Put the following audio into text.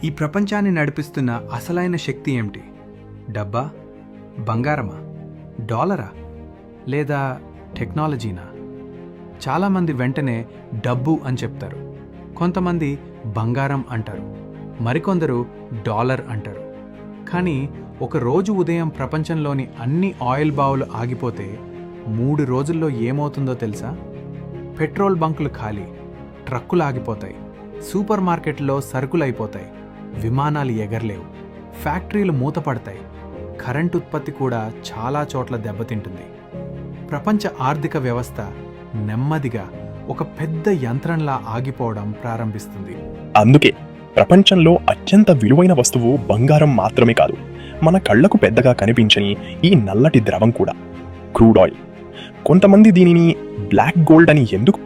ఈ ప్రపంచాన్ని నడిపిస్తున్న అసలైన శక్తి ఏమిటి? డబ్బా, బంగారమా, డాలరా, లేదా టెక్నాలజీనా? చాలామంది వెంటనే డబ్బు అని చెప్తారు. కొంతమంది బంగారం అంటారు, మరికొందరు డాలర్ అంటారు. కానీ ఒక రోజు ఉదయం ప్రపంచంలోని అన్ని ఆయిల్ బావులు ఆగిపోతే 3 రోజుల్లో ఏమవుతుందో తెలుసా? పెట్రోల్ బంకులు ఖాళీ, ట్రక్కులు ఆగిపోతాయి, సూపర్ మార్కెట్లో సరుకులు అయిపోతాయి, విమానాలు ఎగరలేవు, ఫ్యాక్టరీలు మూతపడతాయి, కరెంటు ఉత్పత్తి కూడా చాలా చోట్ల దెబ్బతింటుంది. ప్రపంచ ఆర్థిక వ్యవస్థ నెమ్మదిగా ఒక పెద్ద యంత్రంలా ఆగిపోవడం ప్రారంభిస్తుంది. అందుకే ప్రపంచంలో అత్యంత విలువైన వస్తువు బంగారం మాత్రమే కాదు, మన కళ్లకు పెద్దగా కనిపించని ఈ నల్లటి ద్రవం కూడా, క్రూడ్ ఆయిల్. కొంతమంది దీనిని బ్లాక్ గోల్డ్ అని ఎందుకు